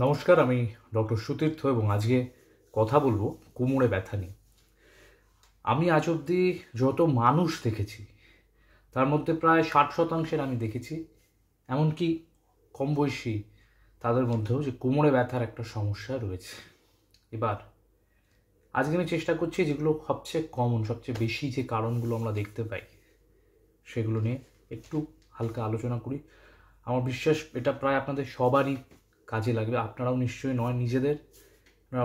নমস্কার, আমি ডক্টর সুতীর্থ এবং আজকে কথা বলবো কোমরে ব্যথা নিয়ে। আমি আজ অবধি যত মানুষ দেখেছি তার মধ্যে প্রায় 60% আমি দেখেছি, এমনকি কম বয়সী তাদের মধ্যেও, যে কোমরে ব্যথার একটা সমস্যা রয়েছে। এবার আজকে আমি চেষ্টা করছি যেগুলো সবচেয়ে কমন, সবচেয়ে বেশি যে কারণগুলো আমরা দেখতে পাই সেগুলো নিয়ে একটু হালকা আলোচনা করি। আমার বিশ্বাস এটা প্রায় আপনাদের সবারই কাজে লাগবে। আপনারাও নিশ্চয়ই নয় নিজেদের,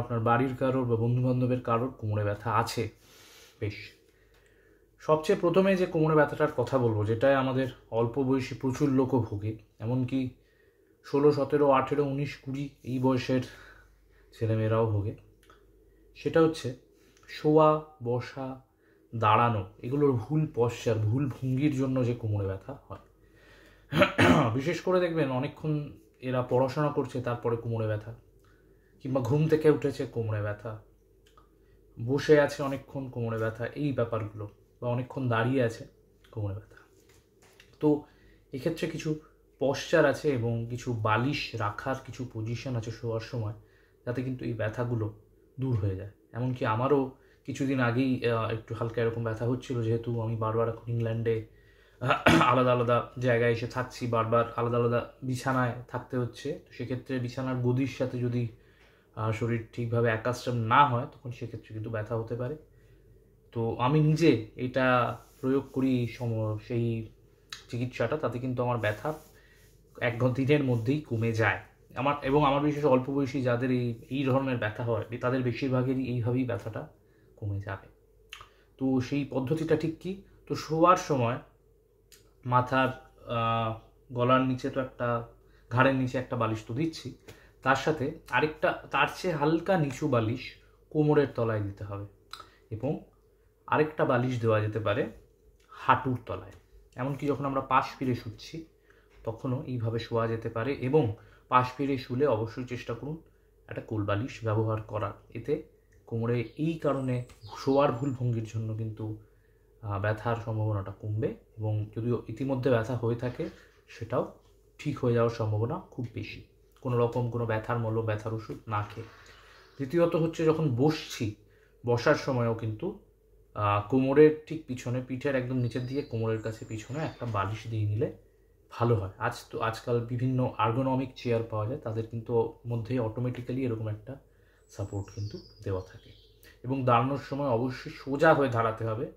আপনার বাড়ির কারোর বা বন্ধুবান্ধবের কারোর কোমরে ব্যথা আছে। বেশ, সবচেয়ে প্রথমে যে কোমরে ব্যথাটার কথা বলবো, যেটায় আমাদের অল্প বয়সী প্রচুর লোকও ভোগে, এমনকি 16, 17, 18, 19, 20 এই বয়সের ছেলেমেয়েরাও ভোগে, সেটা হচ্ছে শোয়া, বসা, দাঁড়ানো, এগুলোর ভুল পশ্চার, ভুল ভঙ্গির জন্য যে কোমরে ব্যথা হয়। বিশেষ করে দেখবেন অনেকক্ষণ এরা পড়াশোনা করছে তারপরে কোমরে ব্যথা, কিংবা ঘুম থেকে উঠেছে কোমরে ব্যথা, বসে আছে অনেকক্ষণ কোমরে ব্যথা, এই ব্যাপারগুলো, বা অনেকক্ষণ দাঁড়িয়ে আছে কোমরে ব্যথা। তো এক্ষেত্রে কিছু পশ্চার আছে এবং কিছু বালিশ রাখার কিছু পজিশন আছে শোয়ার সময়, যাতে কিন্তু এই ব্যথাগুলো দূর হয়ে যায়। এমনকি আমারও কিছুদিন আগেই একটু হালকা এরকম ব্যথা হচ্ছিল, যেহেতু আমি বারবার এখন ইংল্যান্ডে আলাদা আলাদা জায়গায় এসে থাকছি, বারবার আলাদা আলাদা বিছানায় থাকতে হচ্ছে। তো সেক্ষেত্রে বিছানার গদির সাথে যদি শরীর ঠিকভাবে অ্যাকাস্টম না হয়, তখন সেক্ষেত্রে কিন্তু ব্যথা হতে পারে। তো আমি নিজে এটা প্রয়োগ করি সেই চিকিৎসাটা, তাতে কিন্তু আমার ব্যথা এক দিনের মধ্যেই কমে যায়। আমার বিশেষ অল্প বয়সী যাদের এই ধরনের ব্যথা হয়, তাদের বেশিরভাগেরই এইভাবেই ব্যথাটা কমে যাবে। তো সেই পদ্ধতিটা ঠিক কি? তো শোয়ার সময় মাথার গলার নিচে তো একটা, ঘাড়ের নিচে একটা বালিশ তো দিচ্ছি, তার সাথে আরেকটা তার চেয়ে হালকা নিচু বালিশ কোমরের তলায় দিতে হবে, এবং আরেকটা বালিশ দেওয়া যেতে পারে হাঁটুর তলায়। এমনকি যখন আমরা পাশ ফিরে শুচ্ছি তখনও এইভাবে শোয়া যেতে পারে, এবং পাশ ফিরে শুলে অবশ্যই চেষ্টা করুন একটা কোল বালিশ ব্যবহার করার। এতে কোমরে এই কারণে শোয়ার ভুল ভঙ্গির জন্য কিন্তু ব্যথার সম্ভাবনাটা কমবে, এবং যদিও ইতিমধ্যে ব্যথা হয়ে থাকে সেটাও ঠিক হয়ে যাওয়ার সম্ভাবনা খুব বেশি, কোনো রকম কোনো ব্যথার মলম, ব্যথার ওষুধ না খেয়ে। দ্বিতীয়ত হচ্ছে, যখন বসছি, বসার সময়ও কিন্তু কোমরের ঠিক পিছনে, পিঠের একদম নিচের দিকে কোমরের কাছে পিছনে একটা বালিশ দিয়ে নিলে ভালো হয়। আজকাল বিভিন্ন আর্গোনমিক চেয়ার পাওয়া যায়, তাদের কিন্তু মধ্যে অটোমেটিক্যালি এরকম একটা সাপোর্ট কিন্তু দেওয়া থাকে। এবং দাঁড়ানোর সময় অবশ্যই সোজা হয়ে দাঁড়াতে হবে,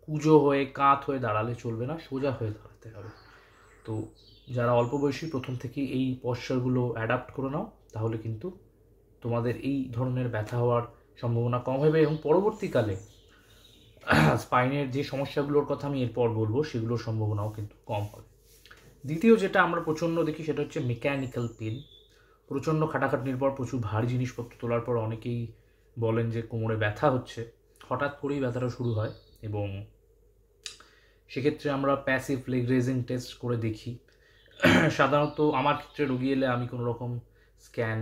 কুঁজো হয়ে কাঁধ হয়ে দাঁড়ালে চলবে না, সোজা হয়ে দাঁড়াতে হবে। তো যারা অল্প বয়সী প্রথম থেকেই এই পশ্চারগুলো অ্যাডাপ্ট করে নাও, তাহলে কিন্তু তোমাদের এই ধরনের ব্যথা হওয়ার সম্ভাবনা কম হবে, এবং পরবর্তীকালে স্পাইনের যে সমস্যাগুলোর কথা আমি এরপর বলবো সেগুলোর সম্ভাবনাও কিন্তু কম হবে। দ্বিতীয় যেটা আমরা প্রচণ্ড দেখি সেটা হচ্ছে মেকানিক্যাল পেন। প্রচণ্ড খাটাখাটনির পর, প্রচুর ভারী জিনিসপত্র তোলার পর অনেকেই বলেন যে কোমরে ব্যথা হচ্ছে, হঠাৎ করেই ব্যথাটা শুরু হয়, এবং সেক্ষেত্রে আমরা প্যাসিভ লেগ রেজিং টেস্ট করে দেখি। সাধারণত আমার ক্ষেত্রে রোগী এলে আমি কোনো রকম স্ক্যান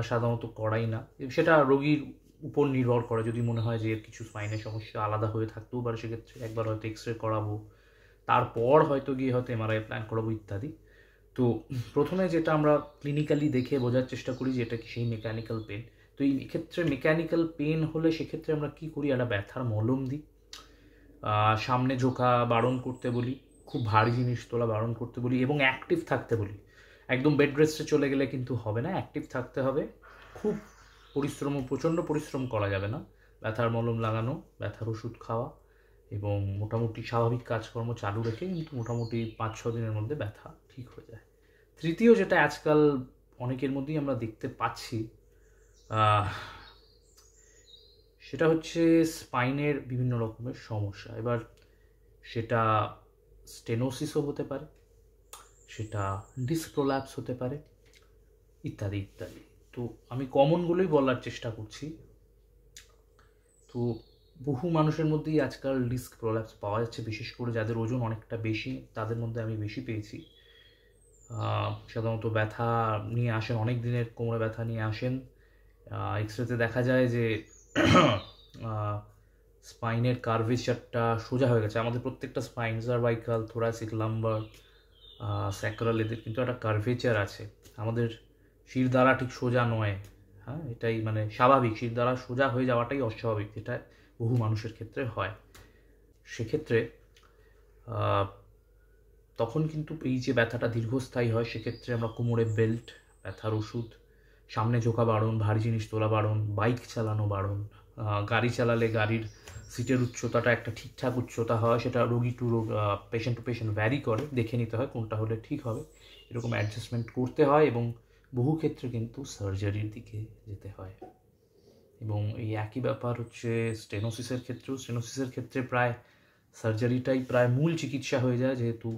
সাধারণত করাই না, সেটা রোগীর উপর নির্ভর করে। যদি মনে হয় যে এর কিছু স্পাইনের সমস্যা আলাদা হয়ে থাকতেও পারে, সেক্ষেত্রে একবার হয়তো এক্স রে করাবো, তারপর হয়তো গিয়ে হয়তো এমআরআই প্ল্যান করাবো ইত্যাদি। তো প্রথমে যেটা আমরা ক্লিনিক্যালি দেখে বোঝার চেষ্টা করি যে এটা কি সেই মেকানিক্যাল পেন। তো এই ক্ষেত্রে মেকানিক্যাল পেন হলে সেক্ষেত্রে আমরা কি করি, একটা ব্যথার মলম দিই, সামনে ঝোঁকা বারণ করতে বলি, খুব ভারী জিনিস তোলা বারণ করতে বলি, এবং অ্যাক্টিভ থাকতে বলি। একদম বেড রেস্টে চলে গেলে কিন্তু হবে না, অ্যাক্টিভ থাকতে হবে। খুব প্রচণ্ড পরিশ্রম করা যাবে না। ব্যথার মলম লাগানো, ব্যথার ওষুধ খাওয়া, এবং মোটামুটি স্বাভাবিক কাজকর্ম চালু রেখে কিন্তু মোটামুটি 5-6 দিনের মধ্যে ব্যথা ঠিক হয়ে যায়। তৃতীয় যেটা আজকাল অনেকের মধ্যেই আমরা দেখতে পাচ্ছি, সেটা হচ্ছে স্পাইনের বিভিন্ন রকমের সমস্যা। এবার সেটা স্টেনোসিসও হতে পারে, সেটা ডিস্ক প্রোল্যাপস হতে পারে, ইত্যাদি ইত্যাদি। তো আমি কমনগুলোই বলার চেষ্টা করছি। তো বহু মানুষের মধ্যেই আজকাল ডিস্ক প্রোল্যাপস পাওয়া যাচ্ছে, বিশেষ করে যাদের ওজন অনেকটা বেশি, তাদের মধ্যে আমি বেশি পেয়েছি। সাধারণত ব্যথা নিয়ে আসেন, অনেক দিনের কোমরে ব্যথা নিয়ে আসেন। এক্সরেতে দেখা যায় যে স্পাইনের কার্ভেচারটা সোজা হয়ে গেছে। আমাদের প্রত্যেকটা spine, cervical, thoracic, lumber, sacral, এদের কিন্তু একটা কার্ভেচার আছে। আমাদের শিরদাঁড়া ঠিক সোজা নয়, হ্যাঁ, এটাই মানে স্বাভাবিক। শিরদাঁড়া সোজা হয়ে যাওয়াটাই অস্বাভাবিক, যেটা বহু মানুষের ক্ষেত্রে হয়। সেক্ষেত্রে তখন কিন্তু এই যে ব্যথাটা দীর্ঘস্থায়ী হয়, সেক্ষেত্রে আমরা কোমরে বেল্ট, ব্যথার ওষুধ, সামনে ঝোঁকা বারণ, ভারী জিনিস তোলা বারণ, বাইক চালানো বারণ, গাড়ি চালালে গাড়ির সিটের উচ্চতাটা একটা ঠিকঠাক উচ্চতা হয়, সেটা রোগী to patient to patient vary করে, দেখে নিতে হয় কোনটা হলে ঠিক হবে, এরকম অ্যাডজাস্টমেন্ট করতে হয়। এবং বহু ক্ষেত্রে কিন্তু সার্জারির দিকে যেতে হয়। এবং এই একই ব্যাপার হচ্ছে স্টেনোসিসের ক্ষেত্রেও। স্টেনোসিসের ক্ষেত্রে প্রায় সার্জারিটাই প্রায় মূল চিকিৎসা হয়ে যায়, যেহেতু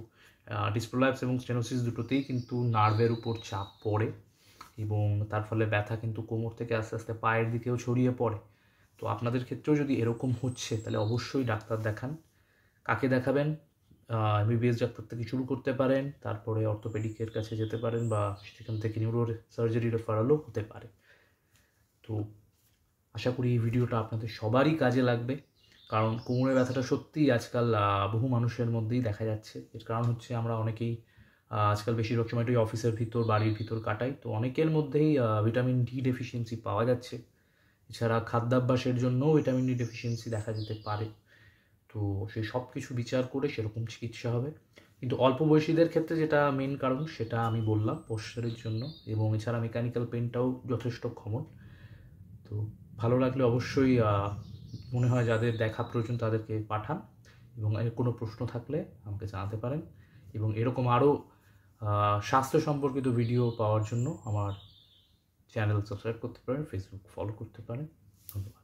ডিসপ্রোলাইপস এবং স্টেনোসিস দুটোতেই কিন্তু নার্ভের উপর চাপ পড়ে এবং তার ফলে ব্যথা কিন্তু কোমর থেকে আস্তে আস্তে পায়ের দিকেও ছড়িয়ে পড়ে। তো আপনাদের ক্ষেত্রেও যদি এরকম হচ্ছে তাহলে অবশ্যই ডাক্তার দেখান। কাকে দেখাবেন? এমবিবিএস ডাক্তার থেকে শুরু করতে পারেন, তারপরে অর্থোপেডিকের কাছে যেতে পারেন, বা সেখান থেকে নিউরো সার্জারি রেফারেলও হতে পারে। তো আশা করি এই ভিডিওটা আপনাদের সবারই কাজে লাগবে, কারণ কোমরের ব্যথাটা সত্যিই আজকাল বহু মানুষের মধ্যেই দেখা যাচ্ছে। এর কারণ হচ্ছে আমরা অনেকেই আজকাল বেশিরভাগ সময়টাই অফিসের ভিতর, বাড়ির ভিতর কাটাই, তো অনেকের মধ্যেই ভিটামিন ডি ডেফিসিয়েন্সি পাওয়া যাচ্ছে। এছাড়া খাদ্যাভ্যাসের জন্যও ভিটামিন ডি ডেফিসিয়েন্সি দেখা যেতে পারে। তো সেই সব কিছু বিচার করে সেরকম চিকিৎসা হবে। কিন্তু অল্প বয়সীদের ক্ষেত্রে যেটা মেন কারণ সেটা আমি বললাম, পোশ্চারের জন্য, এবং এছাড়া মেকানিক্যাল পেনটাও যথেষ্ট কমন। তো ভালো লাগলে অবশ্যই মনে হয় যাদের দেখা প্রয়োজন তাদেরকে পাঠান, এবং এর কোনো প্রশ্ন থাকলে আমাকে জানাতে পারেন। এবং এরকম আরও স্বাস্থ্য সম্পর্কিত ভিডিও পাওয়ার জন্য আমার চ্যানেল সাবস্ক্রাইব করতে পারেন, ফেসবুক ফলো করতে পারেন। ধন্যবাদ।